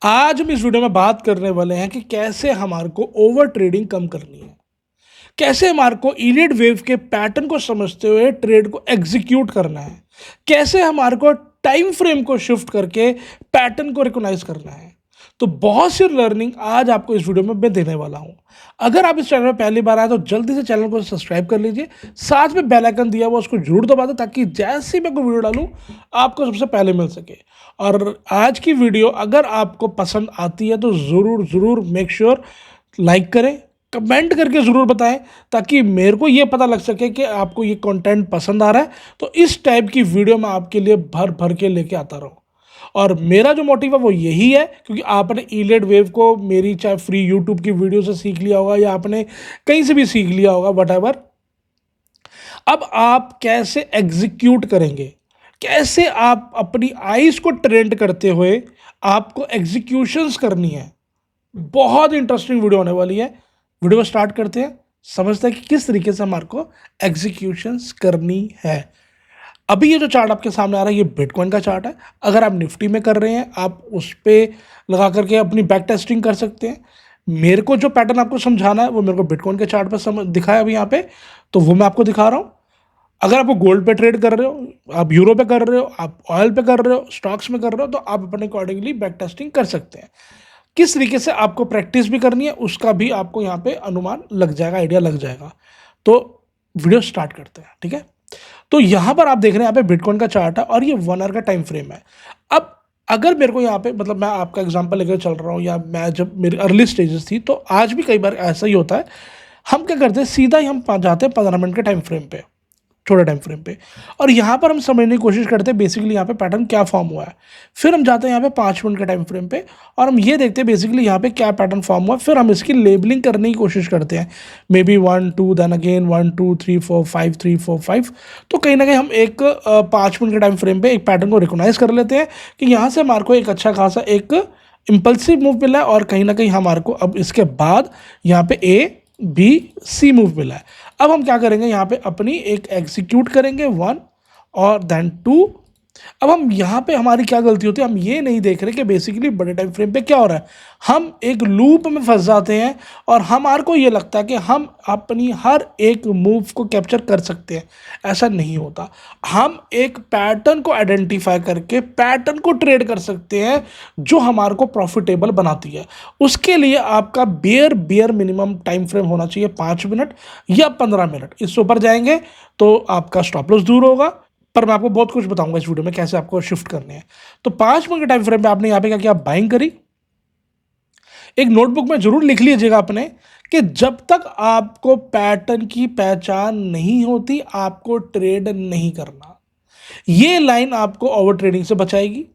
आज हम इस वीडियो में बात करने वाले हैं कि कैसे हमारे को ओवर ट्रेडिंग कम करनी है। कैसे हमारे को इलीड वेव के पैटर्न को समझते हुए ट्रेड को एग्जीक्यूट करना है। कैसे हमारे को टाइम फ्रेम को शिफ्ट करके पैटर्न को रिकॉग्नाइज करना है। तो बहुत सी लर्निंग आज आपको इस वीडियो में मैं देने वाला हूं। अगर आप इस चैनल में पहली बार आए तो जल्दी से चैनल को सब्सक्राइब कर लीजिए। साथ में बेल आइकन दिया हुआ उसको जरूर दबा दें ताकि जैसे ही मैं कोई वीडियो डालूं आपको सबसे पहले मिल सके। और आज की वीडियो अगर आपको पसंद आती है तो ज़रूर ज़रूर मेक श्योर लाइक करें, कमेंट करके ज़रूर बताएं ताकि मेरे को ये पता लग सके कि आपको ये कंटेंट पसंद आ रहा है। तो इस टाइप की वीडियो मैं आपके लिए भर भर के लेके आता रहूँ। और मेरा जो मोटिव है वो यही है, क्योंकि आपने ईलेड वेव को मेरी चाहे फ्री यूट्यूब की वीडियो से सीख लिया होगा या आपने कहीं से भी सीख लिया होगा, वट। अब आप कैसे एग्जीक्यूट करेंगे, कैसे आप अपनी आईज को ट्रेंड करते हुए आपको एग्जीक्यूशंस करनी है। बहुत इंटरेस्टिंग वीडियो होने वाली है। वीडियो को स्टार्ट करते हैं, समझते हैं कि किस तरीके से हमारे को एग्जीक्यूशंस करनी है। अभी ये जो चार्ट आपके सामने आ रहा है ये बिटकॉइन का चार्ट है। अगर आप निफ्टी में कर रहे हैं आप उस पर लगा करके अपनी बैक टेस्टिंग कर सकते हैं। मेरे को जो पैटर्न आपको समझाना है वो मेरे को बिटकॉइन के चार्ट पर दिखा है अभी यहाँ पे, तो वो मैं आपको दिखा रहा हूँ। अगर आपको गोल्ड पे ट्रेड कर रहे हो, आप यूरो पे कर रहे हो, आप ऑयल पे कर रहे हो, स्टॉक्स में कर रहे हो, तो आप अपने अकॉर्डिंगली बैक टेस्टिंग कर सकते हैं। किस तरीके से आपको प्रैक्टिस भी करनी है उसका भी आपको यहाँ पे अनुमान लग जाएगा, आइडिया लग जाएगा। तो वीडियो स्टार्ट करते हैं, ठीक है। तो यहाँ पर आप देख रहे हैं यहाँ पे बिटकॉइन का चार्ट है और ये 1 आवर का टाइम फ्रेम है। अब अगर मेरे को यहाँ पे मतलब मैं आपका एग्जांपल लेकर चल रहा हूँ या मैं जब मेरी अर्ली स्टेजेस थी, तो आज भी कई बार ऐसा ही होता है। हम क्या करते हैं, सीधा ही हम जाते हैं 15 मिनट के टाइम फ्रेम पे, छोटे टाइम फ्रेम पे, और यहाँ पर हम समझने की कोशिश करते हैं बेसिकली यहाँ पे पैटर्न क्या फॉर्म हुआ है। फिर हम जाते हैं यहाँ पे 5 मिनट के टाइम फ्रेम पे और हम ये देखते हैं बेसिकली यहाँ पे क्या पैटर्न फॉर्म हुआ है। फिर हम इसकी लेबलिंग करने की कोशिश करते हैं, मे बी 1 2 देन अगेन 1 2 3 4 5 3 4 5। तो कहीं ना कहीं हम एक 5 मिनट के टाइम फ्रेम पे एक पैटर्न को रिकॉग्नाइज कर लेते हैं कि यहाँ से हमारे को एक अच्छा खासा एक इम्पल्सिव मूव मिला है और कहीं ना कहीं हमारे को अब इसके बाद यहाँ पे A B C मूव मिला है। अब हम क्या करेंगे, यहाँ पे अपनी एक एग्जीक्यूट करेंगे 1 और देन 2। अब हम यहाँ पे हमारी क्या गलती होती है, हम ये नहीं देख रहे कि बेसिकली बड़े टाइम फ्रेम पे क्या हो रहा है। हम एक लूप में फंस जाते हैं और हमारे को ये लगता है कि हम अपनी हर एक मूव को कैप्चर कर सकते हैं। ऐसा नहीं होता। हम एक पैटर्न को आइडेंटिफाई करके पैटर्न को ट्रेड कर सकते हैं जो हमारे को प्रॉफिटेबल बनाती है। उसके लिए आपका बियर मिनिमम टाइम फ्रेम होना चाहिए 5 मिनट या 15 मिनट। इससे ऊपर जाएंगे तो आपका स्टॉप लॉस दूर होगा। पर मैं आपको बहुत कुछ बताऊंगा इस वीडियो में कैसे आपको शिफ्ट करने हैं। तो 5 मिनट के टाइम फ्रेम पे आपने यहाँ पे क्या किया, बाइंग करी। एक नोटबुक में जरूर लिख लीजिएगा अपने कि जब तक आपको पैटर्न की पहचान नहीं होती आपको ट्रेड नहीं करना। ये लाइन आपको ओवर ट्रेडिंग से बचाएगी।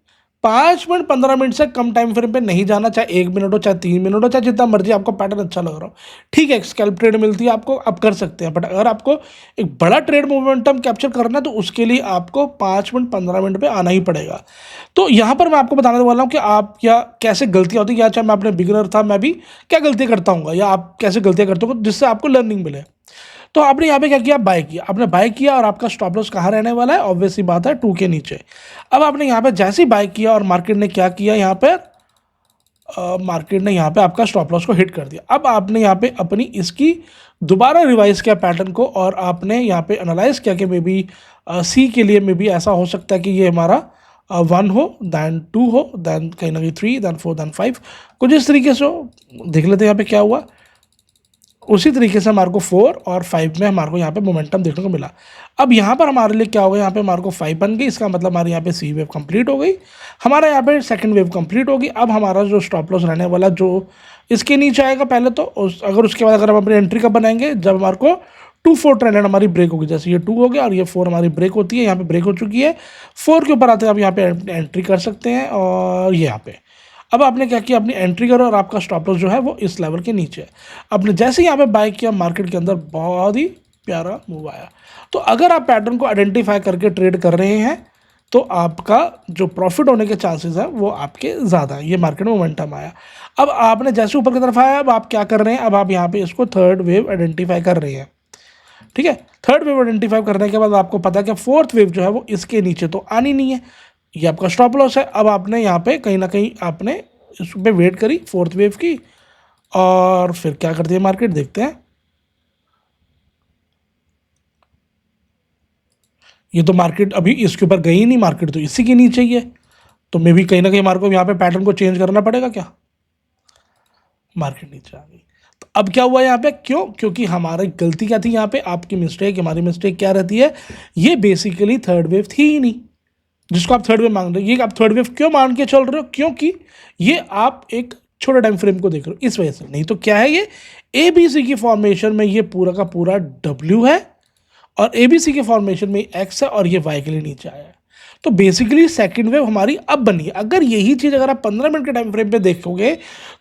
5 मिनट 15 मिनट से कम टाइम फ्रेम पे नहीं जाना, चाहे 1 मिनट हो, चाहे 3 मिनट हो, चाहे जितना मर्जी आपको पैटर्न अच्छा लग रहा हो। ठीक है, स्कैल्प ट्रेड मिलती है आपको, आप कर सकते हैं। बट अगर आपको एक बड़ा ट्रेड मोमेंटम कैप्चर करना है तो उसके लिए आपको 5 मिनट 15 मिनट पे आना ही पड़ेगा। तो यहाँ पर मैं आपको बताने वाला हूँ कि आप क्या कैसे गलतियाँ होती है, या चाहे मैं अपने बिगिनर था मैं भी क्या गलतियाँ करता हूँ, या आप कैसे गलतियाँ करते हो जिससे आपको लर्निंग मिले। तो आपने यहाँ पे क्या किया, बाय किया। आपने बाय किया और आपका स्टॉप लॉस कहाँ रहने वाला है, ऑब्वियसली बात है 2 के नीचे। अब आपने यहाँ पे जैसे ही बाय किया और मार्केट ने क्या किया, यहाँ पे मार्केट ने यहाँ पे आपका स्टॉप लॉस को हिट कर दिया। अब आपने यहाँ पे अपनी इसकी दोबारा रिवाइज किया पैटर्न को और आपने यहाँ पे एनालाइज किया कि मे बी सी के लिए मे बी ऐसा हो सकता है कि ये हमारा 1 हो, देन 2 हो, देन कहीं ना कहीं 3, देन 4, देन 5, कुछ इस तरीके से हो। देख लेते हैं यहाँ पे क्या हुआ। उसी तरीके से हमारे को 4 और 5 में हमारे को यहाँ पे मोमेंटम देखने को मिला। अब यहाँ पर हमारे लिए क्या होगा, यहाँ पे हमारे को 5 बन गई। इसका मतलब हमारे यहाँ पे सी वेव कंप्लीट हो गई, हमारा यहाँ पे सेकंड वेव कंप्लीट होगी। अब हमारा जो स्टॉप लॉस रहने वाला जो इसके नीचे आएगा पहले तो अगर उसके बाद अगर हम अपनी एंट्री कब बनाएंगे, जब हमारे को 2-4 ट्रेंड हमारी ब्रेक होगी। जैसे ये 2 हो गया और ये 4 हमारी ब्रेक होती है, यहाँ पे ब्रेक हो चुकी है। 4 के ऊपर आते हैं आप यहाँ पे एंट्री कर सकते हैं और ये यहाँ पे अब आपने क्या किया, अपनी एंट्री करो और आपका स्टॉप लॉस जो है वो इस लेवल के नीचे है। आपने जैसे ही यहाँ पे बाय किया मार्केट के अंदर बहुत ही प्यारा मूव आया। तो अगर आप पैटर्न को आइडेंटिफाई करके ट्रेड कर रहे हैं तो आपका जो प्रॉफिट होने के चांसेस है वो आपके ज़्यादा है। ये मार्केट में मोमेंटम आया। अब आपने जैसे ऊपर की तरफ आया, अब आप क्या कर रहे हैं, अब आप यहाँ पे इसको थर्ड वेव आइडेंटिफाई कर रहे हैं। ठीक है, थर्ड वेव आइडेंटिफाई करने के बाद आपको पता है कि फोर्थ वेव जो है वो इसके नीचे तो आनी नहीं है, ये आपका स्टॉप लॉस है। अब आपने यहाँ पे कहीं ना कहीं आपने इस पे वेट करी फोर्थ वेव की, और फिर क्या करती है मार्केट देखते हैं। ये तो मार्केट अभी इसके ऊपर गई नहीं, मार्केट तो इसी के नीचे ही है, तो मे भी कहीं ना कहीं मार्केट को यहाँ पे पैटर्न को चेंज करना पड़ेगा क्या, मार्केट नीचे आ गई। तो अब क्या हुआ यहाँ पे, क्यों, क्योंकि हमारी गलती क्या थी यहाँ पे, आपकी मिस्टेक, हमारी मिस्टेक क्या रहती है, ये बेसिकली थर्ड वेव थी ही नहीं, जिसको आप थर्ड वेव मान रहे हो। ये आप थर्ड वेव क्यों मान के चल रहे हो, क्योंकि ये आप एक छोटे टाइम फ्रेम को देख रहे हो इस वजह से, नहीं तो क्या है, ये एबीसी की फॉर्मेशन में ये पूरा का पूरा डब्ल्यू है, और एबीसी के फॉर्मेशन में एक्स है, और ये वाई के लिए नीचे आया है। तो बेसिकली सेकंड वेव हमारी अब बनी है। अगर यही चीज़ अगर आप 15 मिनट के टाइम फ्रेम पे देखोगे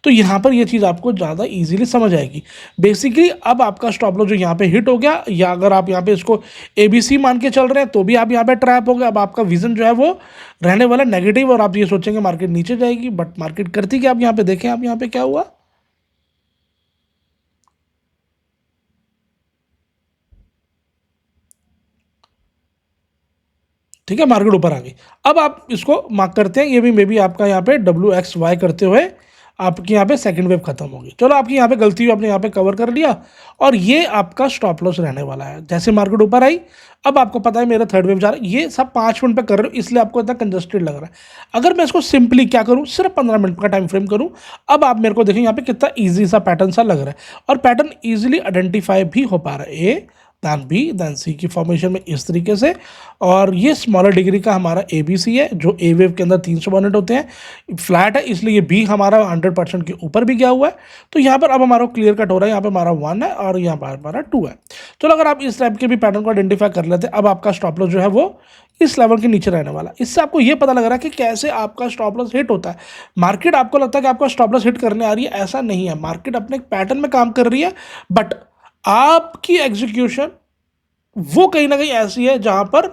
तो यहाँ पर ये चीज़ आपको ज़्यादा इजीली समझ आएगी। बेसिकली अब आपका स्टॉप लॉस जो यहाँ पे हिट हो गया, या अगर आप यहाँ पे इसको एबीसी मान के चल रहे हैं तो भी आप यहाँ पे ट्रैप हो गए। अब आपका विजन जो है वो रहने वाला नेगेटिव, और आप ये सोचेंगे मार्केट नीचे जाएगी, बट मार्केट करती क्या, आप यहाँ पे देखें, आप यहाँ पे क्या हुआ, ठीक है, मार्केट ऊपर आ गई। अब आप इसको मार्क करते हैं, ये भी मे बी आपका यहाँ पे डब्ल्यू एक्स वाई करते हुए आपकी यहाँ पे सेकंड वेव खत्म होगी। चलो आपकी यहाँ पे गलती हुई, आपने यहाँ पे कवर कर लिया, और ये आपका स्टॉप लॉस रहने वाला है। जैसे मार्केट ऊपर आई, अब आपको पता है मेरा थर्ड वेव जा रहा है, ये सब 5 मिनट पे कर रहे हो इसलिए आपको इतना कंजस्टेड लग रहा है। अगर मैं इसको सिंपली क्या करूँ, सिर्फ 15 मिनट का टाइम फ्रेम करूँ, अब आप मेरे को देखें यहाँ पे कितना ईजी सा पैटर्न सा लग रहा है, और पैटर्न ईजिली आइडेंटिफाई भी हो पा रहा है, ए दैन बी दैन सी की फॉर्मेशन में इस तरीके से। और ये स्मॉलर डिग्री का हमारा ए बी सी है, जो ए वेव के अंदर 300 यूनिट होते हैं, फ्लैट है इसलिए ये बी हमारा 100% के ऊपर भी गया हुआ है। तो यहाँ पर अब हमारा क्लियर कट हो रहा है, यहाँ पे हमारा 1 है और यहाँ पर हमारा 2 है। चलो अगर आप इस टाइप के भी पैटर्न को आइडेंटिफाई कर लेते हैं, अब आपका स्टॉप लॉस जो है वो इस लेवल के नीचे रहने वाला। इससे आपको ये पता लग रहा है कि कैसे आपका स्टॉप लॉस हिट होता है। मार्केट आपको लगता है कि आपका स्टॉप लॉस हिट करने आ रही है, ऐसा नहीं है। मार्केट अपने एक पैटर्न में काम कर रही है, बट आपकी एग्जीक्यूशन वो कहीं ना कहीं ऐसी है जहां पर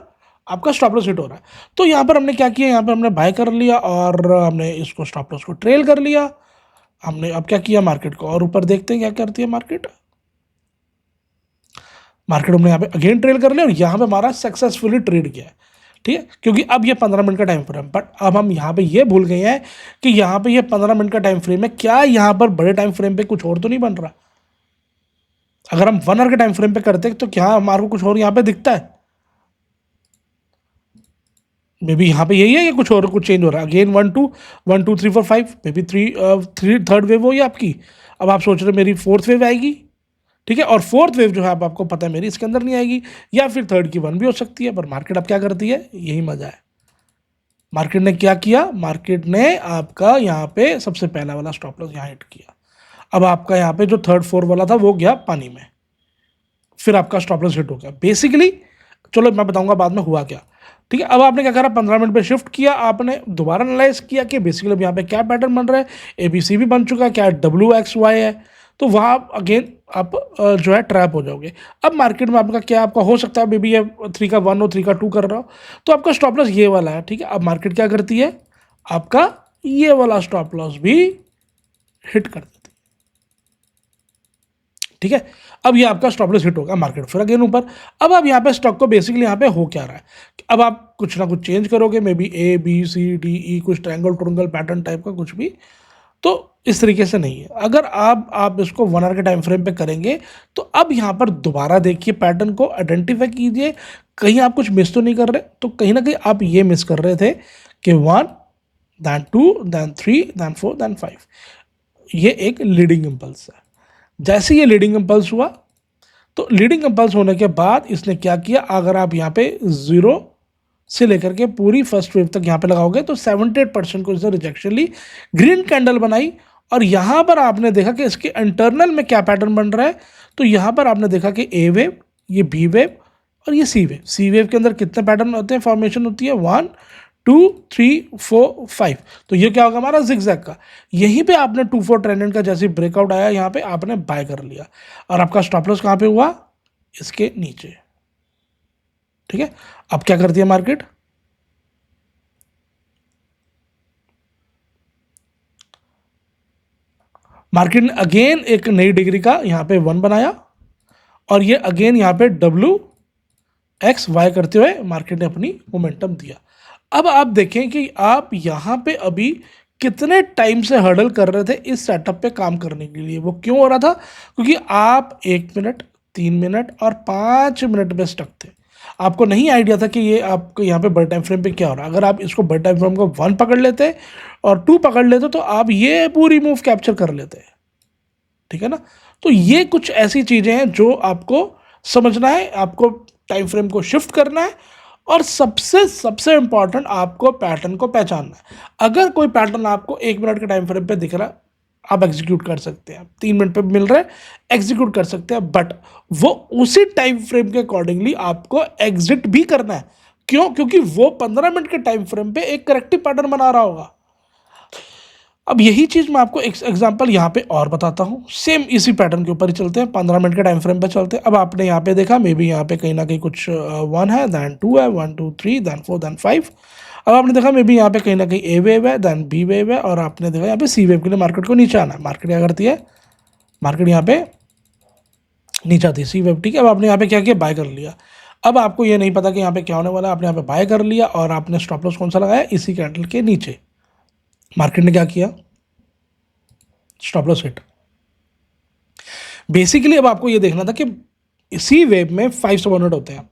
आपका स्टॉप लॉस हिट हो रहा है। तो यहां पर हमने क्या किया, यहां पर हमने बाय कर लिया और हमने इसको स्टॉप लॉस को ट्रेल कर लिया। हमने अब क्या किया, मार्केट को और ऊपर देखते हैं क्या करती है मार्केट। मार्केट हमने यहाँ पे अगेन ट्रेल कर लिया और यहाँ पे हमारा सक्सेसफुली ट्रेड किया है, ठीक है, क्योंकि अब ये 15 मिनट का टाइम फ्रेम। बट अब हम यहाँ पे ये भूल गए हैं कि यहाँ पे ये 15 मिनट का टाइम फ्रेम है, क्या यहाँ पर बड़े टाइम फ्रेम पे कुछ और तो नहीं बन रहा। अगर हम 1 आवर के टाइम फ्रेम पे करते हैं तो क्या हमारे को कुछ और यहाँ पे दिखता है, मे बी यहाँ पे यही है, या कुछ और कुछ चेंज हो रहा है। Again 1 2 1 2 3 4 5, may be 3 third wave हो या आपकी। अब आप सोच रहे मेरी फोर्थ वेव आएगी, ठीक है, और फोर्थ वेव जो है अब आपको पता है मेरी इसके अंदर नहीं आएगी, या फिर थर्ड की 1 भी हो सकती है। पर मार्केट अब क्या करती है, यही मजा है। मार्केट ने क्या किया, मार्केट ने आपका यहाँ पे सबसे पहला वाला स्टॉप लॉस यहाँ हिट किया। अब आपका यहाँ पे जो थर्ड फोर्थ वाला था वो गया पानी में, फिर आपका स्टॉप लॉस हिट हो गया बेसिकली। चलो मैं बताऊंगा बाद में हुआ क्या, ठीक है। अब आपने क्या करा, 15 मिनट पे शिफ्ट किया, आपने दोबारा एनालाइज किया कि बेसिकली अब यहाँ पे क्या पैटर्न बन रहा है, एबीसी भी बन चुका है, क्या डब्ल्यू एक्स वाई है, तो वहाँ अगेन आप जो है ट्रैप हो जाओगे। अब मार्केट में आपका क्या, आपका हो सकता है मे बी ये 3 का 1 हो, 3 का 2 कर रहा हो, तो आपका स्टॉप लॉस ये वाला है, ठीक है। अब मार्केट क्या करती है, आपका ये वाला स्टॉप लॉस भी हिट कर देती है, ठीक है। अब ये आपका स्टॉप लॉस हिट होगा, मार्केट फिर अगेन ऊपर। अब आप यहाँ पे स्टॉक को बेसिकली यहाँ पे हो क्या रहा है, अब आप कुछ ना कुछ चेंज करोगे, maybe A B C D E, कुछ ट्रायंगल ट्रुंगल पैटर्न टाइप का कुछ भी, तो इस तरीके से नहीं है। अगर आप इसको 1 आवर के टाइम फ्रेम पे करेंगे तो अब यहाँ पर दोबारा देखिए, पैटर्न को आइडेंटिफाई कीजिए, कहीं आप कुछ मिस तो नहीं कर रहे। तो कहीं ना कहीं आप ये मिस कर रहे थे कि 1 दैन 2 दैन 3 दैन 4 दैन 5, ये एक लीडिंग इम्पल्स है। जैसे ये लीडिंग इम्पल्स हुआ, तो लीडिंग इम्पल्स होने के बाद इसने क्या किया, अगर आप यहाँ पे 0 से लेकर के पूरी फर्स्ट वेव तक यहाँ पे लगाओगे तो 78% को इसने रिजेक्शन ली, ग्रीन कैंडल बनाई, और यहाँ पर आपने देखा कि इसके इंटरनल में क्या पैटर्न बन रहा है। तो यहाँ पर आपने देखा कि ए वेव, ये बी वेव और ये सी वेव। सी वेव के अंदर कितने पैटर्न होते हैं, फॉर्मेशन होती है 1 2 3 4 5। तो ये क्या होगा हमारा जिगजैग का। यहीं पे आपने 2-4 ट्रेंड का जैसे ब्रेकआउट आया यहाँ पे आपने बाय कर लिया, और आपका स्टॉप लॉस कहाँ पे हुआ, इसके नीचे, ठीक है। अब क्या करती है मार्केट, मार्केट ने अगेन एक नई डिग्री का यहाँ पे 1 बनाया, और ये अगेन यहाँ पे डब्ल्यू एक्स वाई करते हुए मार्केट ने अपनी मोमेंटम दिया। अब आप देखें कि आप यहाँ पे अभी कितने टाइम से हर्डल कर रहे थे इस सेटअप पे काम करने के लिए। वो क्यों हो रहा था? क्योंकि आप 1 मिनट, 3 मिनट और 5 मिनट में स्टक थे। आपको नहीं आइडिया था कि ये आपको यहाँ पे बड़े टाइम फ्रेम पे क्या हो रहा है। अगर आप इसको बड़े टाइम फ्रेम को 1 पकड़ लेते और 2 पकड़ लेते तो आप ये पूरी मूव कैप्चर कर लेते। ठीक है ना? तो ये कुछ ऐसी चीज़ें हैं जो आपको समझना है, आपको टाइम फ्रेम को शिफ्ट करना है और सबसे सबसे इंपॉर्टेंट आपको पैटर्न को पहचानना है। अगर कोई पैटर्न आपको 1 मिनट के टाइम फ्रेम पे दिख रहा है, आप एग्जीक्यूट कर सकते हैं। 3 मिनट पे मिल रहा है, एग्जीक्यूट कर सकते हैं, बट वो उसी टाइम फ्रेम के अकॉर्डिंगली आपको एग्जिट भी करना है। क्यों? क्योंकि वो 15 मिनट के टाइम फ्रेम पे एक करेक्टिव पैटर्न बना रहा होगा। अब यही चीज़ मैं आपको एक एग्जांपल यहाँ पे और बताता हूँ। सेम इसी पैटर्न के ऊपर ही चलते हैं, 15 मिनट के टाइम फ्रेम पे चलते हैं। अब आपने यहाँ पे देखा, मे बी यहाँ पे कहीं ना कहीं कुछ 1 है, दैन 2 है, 1 2 3 दैन 4 दैन 5। अब आपने देखा मे बी यहाँ पे कहीं ना कहीं ए वेव है, दैन बी वेव है, और आपने देखा यहाँ पे सी वेव के लिए मार्केट को नीचे आना है। मार्केट क्या करती है? मार्केट यहाँ पे नीचे आती है, सी वेव। ठीक है, अब आपने यहाँ पे क्या किया? बाय कर लिया। अब आपको ये नहीं पता कि यहाँ पे क्या होने वाला है, आपने यहाँ पे बाय कर लिया और आपने स्टॉप लॉस कौन सा लगाया? इसी कैंडल के नीचे। मार्केट ने क्या किया? Stop loss hit. बेसिकली अब आपको ये देखना था कि इसी वेव में 5 सबऑर्डिनेट होते हैं।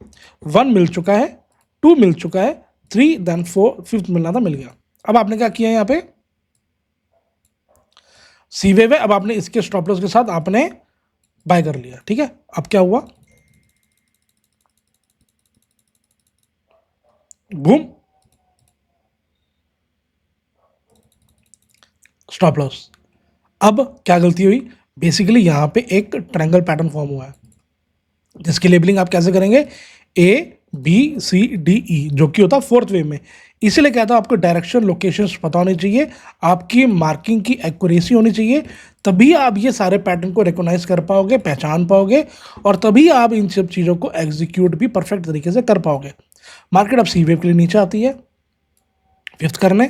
1 मिल चुका है, 2 मिल चुका है, 3 देन 4, 5th मिलना था, मिल गया। अब आपने क्या किया? यहाँ पे सी वेव है, अब आपने इसके स्टॉप लॉस के साथ आपने बाय कर लिया। ठीक है, अब क्या हुआ? Boom, stop loss. अब क्या गलती हुई? बेसिकली यहां पे एक ट्रायंगल पैटर्न फॉर्म हुआ है, जिसकी लेबलिंग आप कैसे करेंगे? ए बी सी डी ई, जो कि होता है 4th वेव में। इसीलिए कहता हूं आपको डायरेक्शन, लोकेशंस पता होनी चाहिए, आपकी मार्किंग की एक्यूरेसी होनी चाहिए, तभी आप ये सारे पैटर्न को रिकॉग्नाइज कर पाओगे, पहचान पाओगे, और तभी आप इन सब चीज़ों को एग्जीक्यूट भी परफेक्ट तरीके से कर पाओगे। मार्केट अब सी वेव के लिए नीचे आती है, 5th करने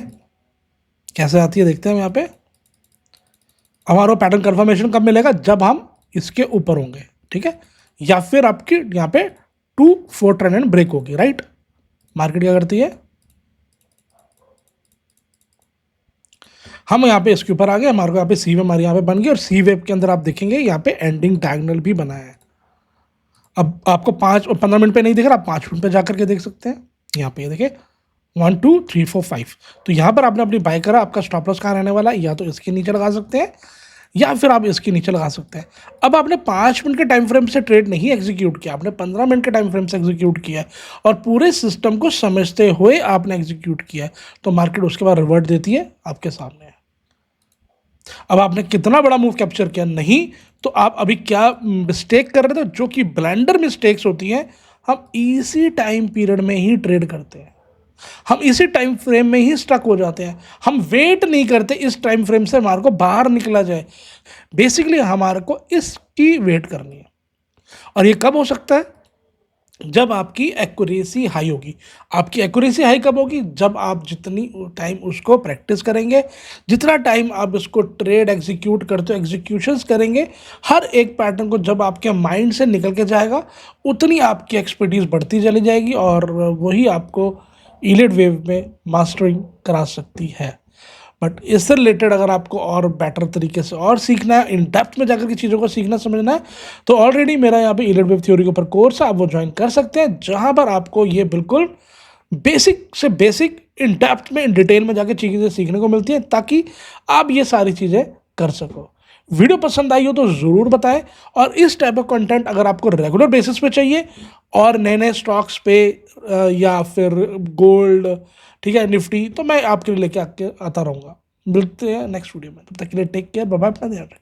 कैसे आती है देखते हैं यहाँ पे। हमारा पैटर्न कंफर्मेशन कब मिलेगा? जब हम इसके ऊपर होंगे। ठीक है, या फिर आपकी यहाँ पे 2-4 ट्रेंड एंड ब्रेक होगी, राइट? मार्केट क्या करती है? हम यहाँ पे इसके ऊपर आ गए, हमारे को यहाँ पे सी वेव हमारे यहाँ पे बन गई, और सी वेव के अंदर आप देखेंगे यहाँ पे एंडिंग डायगोनल भी बना है। अब आपको 5 और 15 मिनट पे नहीं दिख रहा, आप 5 मिनट पे जाकर के देख सकते हैं। यहाँ पे देखिए 1 2 3 4 5, तो यहाँ पर आपने अपनी बाय करा, आपका स्टॉप लॉस कहाँ रहने वाला है? या तो इसके नीचे लगा सकते हैं या फिर आप इसके नीचे लगा सकते हैं। अब आपने 5 मिनट के टाइम फ्रेम से ट्रेड नहीं एग्जीक्यूट किया, आपने 15 मिनट के टाइम फ्रेम से एग्जीक्यूट किया है, और पूरे सिस्टम को समझते हुए आपने एग्जीक्यूट किया है, तो मार्केट उसके बाद रिवर्ट देती है आपके सामने। अब आपने कितना बड़ा मूव कैप्चर किया? नहीं, तो आप अभी क्या मिस्टेक कर रहे थे, जो कि ब्लेंडर मिस्टेक्स होती हैं। हम इसी टाइम पीरियड में ही ट्रेड करते हैं, हम इसी टाइम फ्रेम में ही स्टक हो जाते हैं, हम वेट नहीं करते इस टाइम फ्रेम से हमारे को बाहर निकला जाए। बेसिकली हमारे को इसकी वेट करनी है, और ये कब हो सकता है? जब आपकी एक्यूरेसी हाई होगी। आपकी एक्यूरेसी हाई कब होगी? जब आप जितनी टाइम उसको प्रैक्टिस करेंगे, जितना टाइम आप इसको ट्रेड एग्जीक्यूट करते हो, एग्जीक्यूशंस करेंगे, हर एक पैटर्न को जब आपके माइंड से निकल के जाएगा, उतनी आपकी एक्सपर्टीज बढ़ती चली जाएगी, और वही आपको इलिड वेव में मास्टरिंग करा सकती है। बट इससे रिलेटेड अगर आपको और बेटर तरीके से और सीखना है, इन डेप्थ में जाकर के चीज़ों को सीखना समझना है, तो ऑलरेडी मेरा यहाँ पे इलिड वेव थ्योरी के ऊपर कोर्स है, आप वो ज्वाइन कर सकते हैं, जहाँ पर आपको ये बिल्कुल बेसिक से बेसिक इन डेप्थ में, इन डिटेल में जाकर चीज़ें सीखने को मिलती हैं, ताकि आप ये सारी चीज़ें कर सको। वीडियो पसंद आई हो तो ज़रूर बताएं, और इस टाइप ऑफ कंटेंट अगर आपको रेगुलर बेसिस पे चाहिए, और नए नए स्टॉक्स पे या फिर गोल्ड, ठीक है, निफ्टी, तो मैं आपके लिए लेके आके आता रहूँगा। मिलते हैं नेक्स्ट वीडियो में, तब तक के लिए टेक केयर, बाय बाय, अपना ध्यान रखें।